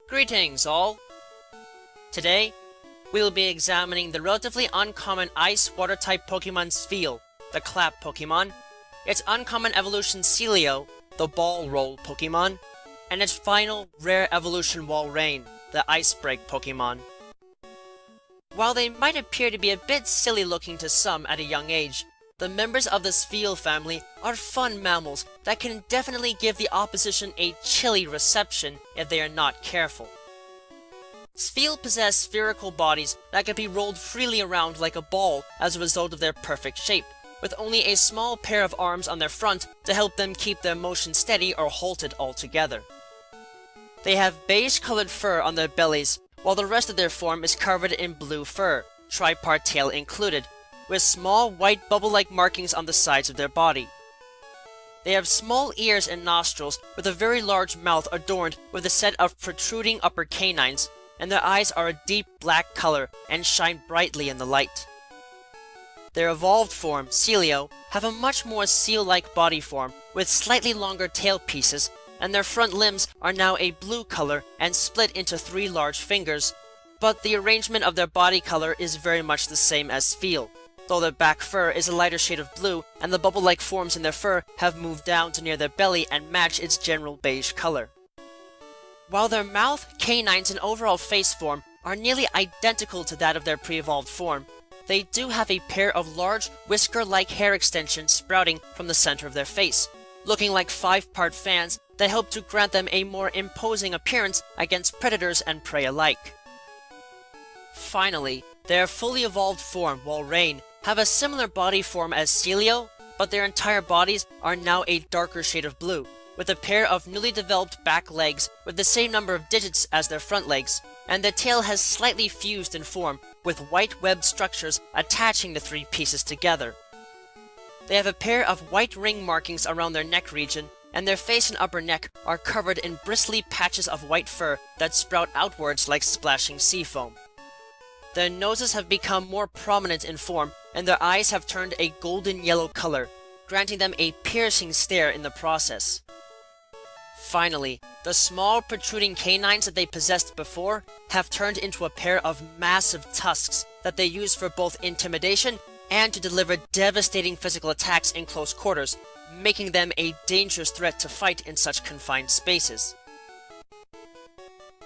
Greetings all! Today, we will be examining the relatively uncommon Ice Water type Pokemon Spheal, the Clap Pokémon, its uncommon evolution Sealeo, the Ball Roll Pokémon, and its final rare evolution Walrein, the Ice Break Pokémon. While they might appear to be a bit silly looking to some at a young age, the members of the Spheal family are fun mammals that can definitely give the opposition a chilly reception if they are not careful. Spheal possess spherical bodies that can be rolled freely around like a ball as a result of their perfect shape, with only a small pair of arms on their front to help them keep their motion steady or halted altogether. They have beige-colored fur on their bellies, while the rest of their form is covered in blue fur, tripart tail included, with small white bubble-like markings on the sides of their body. They have small ears and nostrils with a very large mouth adorned with a set of protruding upper canines, and their eyes are a deep black color and shine brightly in the light. Their evolved form, Sealeo, have a much more seal-like body form with slightly longer tail pieces, and their front limbs are now a blue color and split into 3 large fingers, but the arrangement of their body color is very much the same as Spheal, though their back fur is a lighter shade of blue and the bubble-like forms in their fur have moved down to near their belly and match its general beige color. While their mouth, canines, and overall face form are nearly identical to that of their pre-evolved form, they do have a pair of large, whisker-like hair extensions sprouting from the center of their face, looking like 5-part fans that help to grant them a more imposing appearance against predators and prey alike. Finally, their fully evolved form, Walrein, have a similar body form as Sealeo, but their entire bodies are now a darker shade of blue, with a pair of newly developed back legs with the same number of digits as their front legs, and the tail has slightly fused in form, with white webbed structures attaching the 3 pieces together. They have a pair of white ring markings around their neck region, and their face and upper neck are covered in bristly patches of white fur that sprout outwards like splashing sea foam. Their noses have become more prominent in form, and their eyes have turned a golden yellow color, granting them a piercing stare in the process. Finally, the small protruding canines that they possessed before have turned into a pair of massive tusks that they use for both intimidation and to deliver devastating physical attacks in close quarters, making them a dangerous threat to fight in such confined spaces.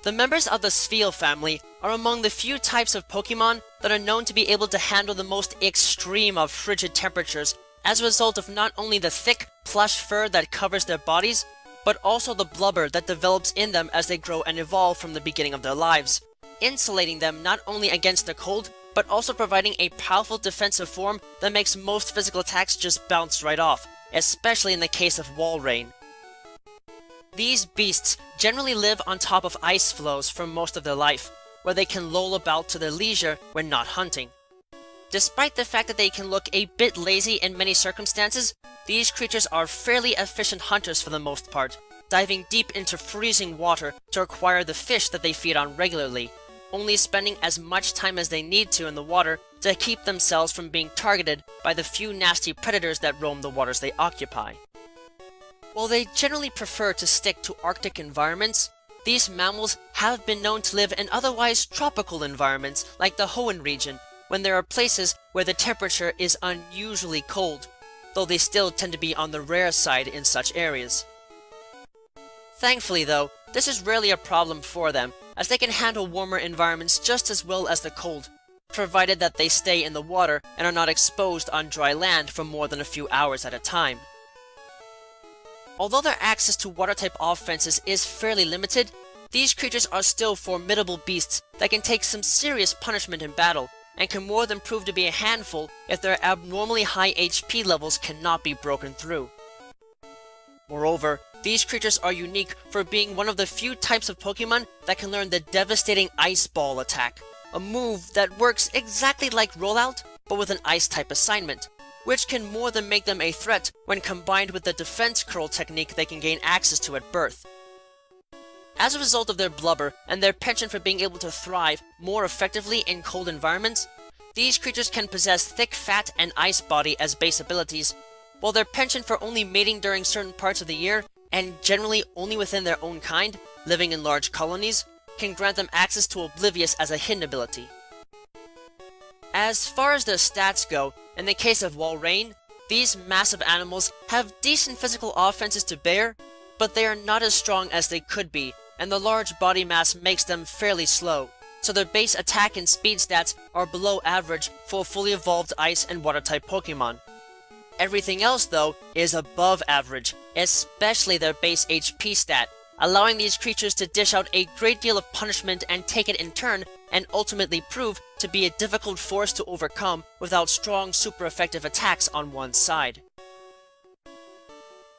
The members of the Spheal family are among the few types of Pokemon that are known to be able to handle the most extreme of frigid temperatures as a result of not only the thick, plush fur that covers their bodies, but also the blubber that develops in them as they grow and evolve from the beginning of their lives, insulating them not only against the cold, but also providing a powerful defensive form that makes most physical attacks just bounce right off, especially in the case of Walrein. These beasts generally live on top of ice floes for most of their life, where they can loll about to their leisure when not hunting. Despite the fact that they can look a bit lazy in many circumstances, these creatures are fairly efficient hunters for the most part, diving deep into freezing water to acquire the fish that they feed on regularly, only spending as much time as they need to in the water to keep themselves from being targeted by the few nasty predators that roam the waters they occupy. While they generally prefer to stick to Arctic environments, these mammals have been known to live in otherwise tropical environments like the Hoenn region, when there are places where the temperature is unusually cold, though they still tend to be on the rare side in such areas. Thankfully though, this is rarely a problem for them, as they can handle warmer environments just as well as the cold, provided that they stay in the water and are not exposed on dry land for more than a few hours at a time. Although their access to water-type offenses is fairly limited, these creatures are still formidable beasts that can take some serious punishment in battle, and can more than prove to be a handful if their abnormally high HP levels cannot be broken through. Moreover, these creatures are unique for being one of the few types of Pokemon that can learn the devastating Ice Ball attack, a move that works exactly like Rollout, but with an Ice-type assignment, which can more than make them a threat when combined with the defense curl technique they can gain access to at birth. As a result of their blubber and their penchant for being able to thrive more effectively in cold environments, these creatures can possess thick fat and ice body as base abilities, while their penchant for only mating during certain parts of the year, and generally only within their own kind, living in large colonies, can grant them access to Oblivious as a hidden ability. As far as their stats go, in the case of Walrein, these massive animals have decent physical offenses to bear, but they are not as strong as they could be, and the large body mass makes them fairly slow, so their base attack and speed stats are below average for fully evolved ice and water type Pokemon. Everything else, though, is above average, especially their base HP stat, allowing these creatures to dish out a great deal of punishment and take it in turn, and ultimately prove to be a difficult force to overcome without strong, super effective attacks on one side.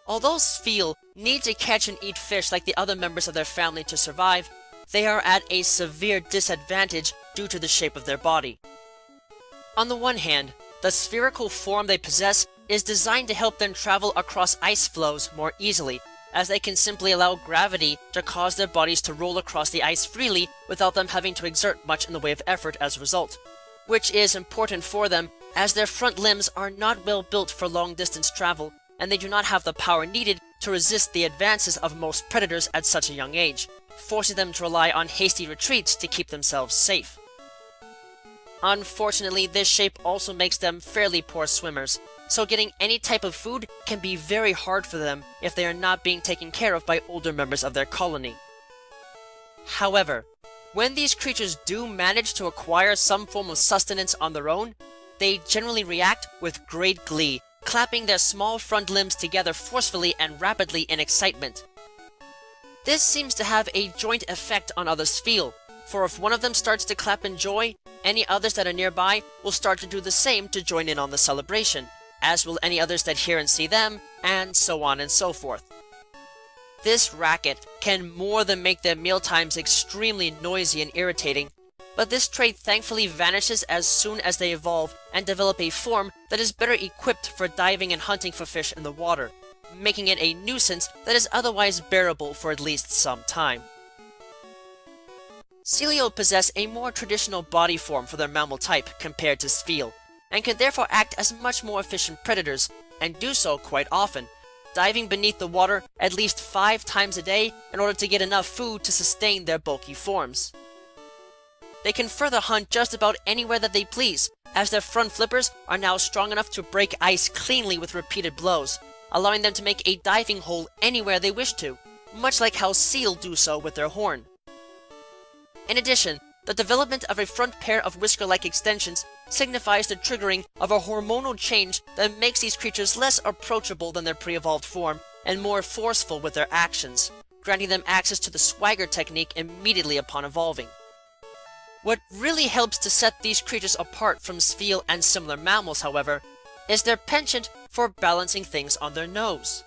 Although Spheal need to catch and eat fish like the other members of their family to survive, they are at a severe disadvantage due to the shape of their body. On the one hand, the spherical form they possess is designed to help them travel across ice flows more easily, as they can simply allow gravity to cause their bodies to roll across the ice freely without them having to exert much in the way of effort as a result, which is important for them as their front limbs are not well built for long distance travel, and they do not have the power needed to resist the advances of most predators at such a young age, forcing them to rely on hasty retreats to keep themselves safe. Unfortunately, this shape also makes them fairly poor swimmers, so getting any type of food can be very hard for them if they are not being taken care of by older members of their colony. However, when these creatures do manage to acquire some form of sustenance on their own, they generally react with great glee, clapping their small front limbs together forcefully and rapidly in excitement. This seems to have a joint effect on other Spheal, for if one of them starts to clap in joy, any others that are nearby will start to do the same to join in on the celebration, as will any others that hear and see them, and so on and so forth. This racket can more than make their mealtimes extremely noisy and irritating, but this trait thankfully vanishes as soon as they evolve and develop a form that is better equipped for diving and hunting for fish in the water, making it a nuisance that is otherwise bearable for at least some time. Sealeo possess a more traditional body form for their mammal type compared to Spheal, and can therefore act as much more efficient predators, and do so quite often, diving beneath the water at least 5 times a day in order to get enough food to sustain their bulky forms. They can further hunt just about anywhere that they please, as their front flippers are now strong enough to break ice cleanly with repeated blows, allowing them to make a diving hole anywhere they wish to, much like how seal do so with their horn. In addition, the development of a front pair of whisker-like extensions signifies the triggering of a hormonal change that makes these creatures less approachable than their pre-evolved form and more forceful with their actions, granting them access to the swagger technique immediately upon evolving. What really helps to set these creatures apart from Spheal and similar mammals, however, is their penchant for balancing things on their nose.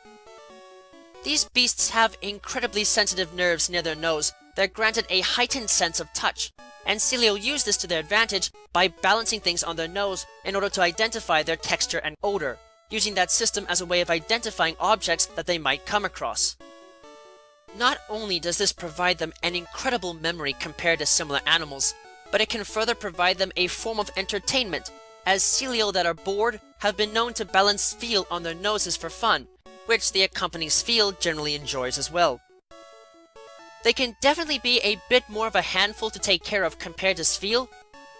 These beasts have incredibly sensitive nerves near their nose that granted a heightened sense of touch, and Sealeo use this to their advantage by balancing things on their nose in order to identify their texture and odor, using that system as a way of identifying objects that they might come across. Not only does this provide them an incredible memory compared to similar animals, but it can further provide them a form of entertainment, as Sealeo that are bored have been known to balance Spheal on their noses for fun, which the accompanying Spheal generally enjoys as well. They can definitely be a bit more of a handful to take care of compared to Spheal,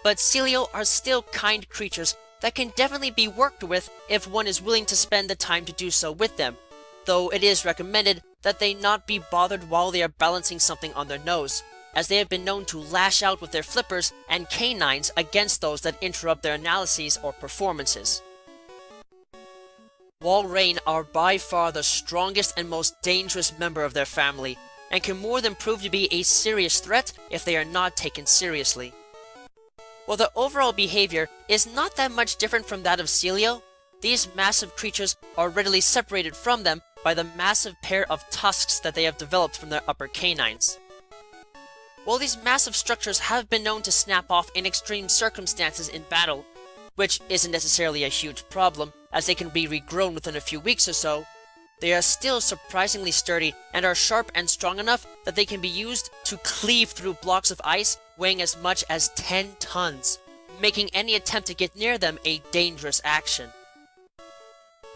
but Sealeo are still kind creatures that can definitely be worked with if one is willing to spend the time to do so with them, though it is recommended that they not be bothered while they are balancing something on their nose, as they have been known to lash out with their flippers and canines against those that interrupt their analyses or performances. Walrein are by far the strongest and most dangerous member of their family, and can more than prove to be a serious threat if they are not taken seriously. While their overall behavior is not that much different from that of Sealeo, these massive creatures are readily separated from them by the massive pair of tusks that they have developed from their upper canines. While these massive structures have been known to snap off in extreme circumstances in battle, which isn't necessarily a huge problem, as they can be regrown within a few weeks or so, they are still surprisingly sturdy and are sharp and strong enough that they can be used to cleave through blocks of ice weighing as much as 10 tons, making any attempt to get near them a dangerous action.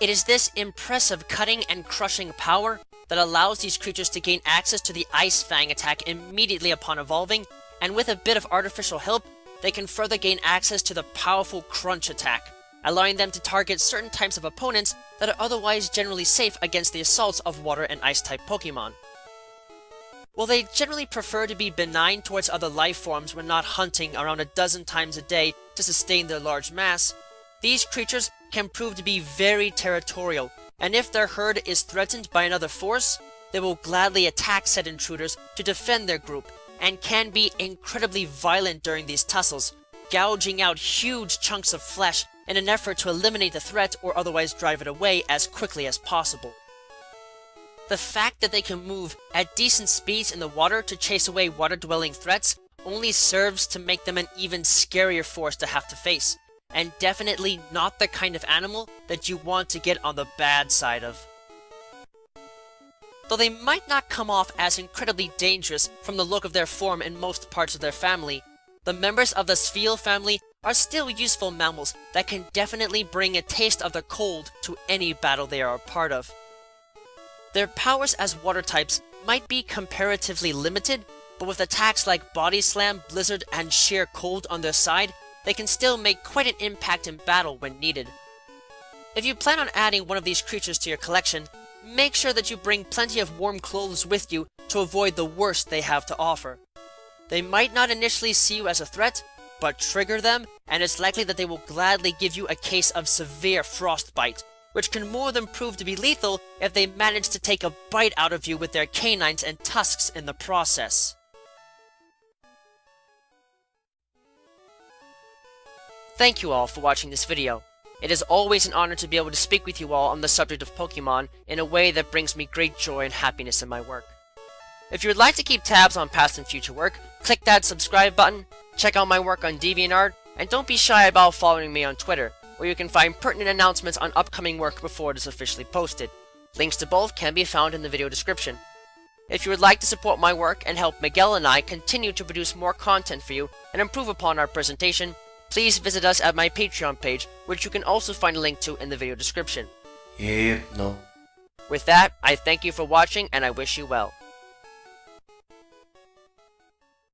It is this impressive cutting and crushing power that allows these creatures to gain access to the Ice Fang attack immediately upon evolving, and with a bit of artificial help, they can further gain access to the powerful Crunch attack, allowing them to target certain types of opponents that are otherwise generally safe against the assaults of Water and Ice-type Pokemon. While they generally prefer to be benign towards other life forms when not hunting around a dozen times a day to sustain their large mass, these creatures can prove to be very territorial, and if their herd is threatened by another force, they will gladly attack said intruders to defend their group, and can be incredibly violent during these tussles, gouging out huge chunks of flesh in an effort to eliminate the threat or otherwise drive it away as quickly as possible. The fact that they can move at decent speeds in the water to chase away water-dwelling threats only serves to make them an even scarier force to have to face, and definitely not the kind of animal that you want to get on the bad side of. Though they might not come off as incredibly dangerous from the look of their form in most parts of their family, the members of the Spheal family are still useful mammals that can definitely bring a taste of the cold to any battle they are a part of. Their powers as water types might be comparatively limited, but with attacks like Body Slam, Blizzard, and Sheer Cold on their side, they can still make quite an impact in battle when needed. If you plan on adding one of these creatures to your collection, make sure that you bring plenty of warm clothes with you to avoid the worst they have to offer. They might not initially see you as a threat, but trigger them, and it's likely that they will gladly give you a case of severe frostbite, which can more than prove to be lethal if they manage to take a bite out of you with their canines and tusks in the process. Thank you all for watching this video. It is always an honor to be able to speak with you all on the subject of Pokemon in a way that brings me great joy and happiness in my work. If you would like to keep tabs on past and future work, click that subscribe button, check out my work on DeviantArt, and don't be shy about following me on Twitter, where you can find pertinent announcements on upcoming work before it is officially posted. Links to both can be found in the video description. If you would like to support my work and help Miguel and I continue to produce more content for you and improve upon our presentation, please visit us at my Patreon page, which you can also find a link to in the video description. Yeah, no. With that, I thank you for watching and I wish you well.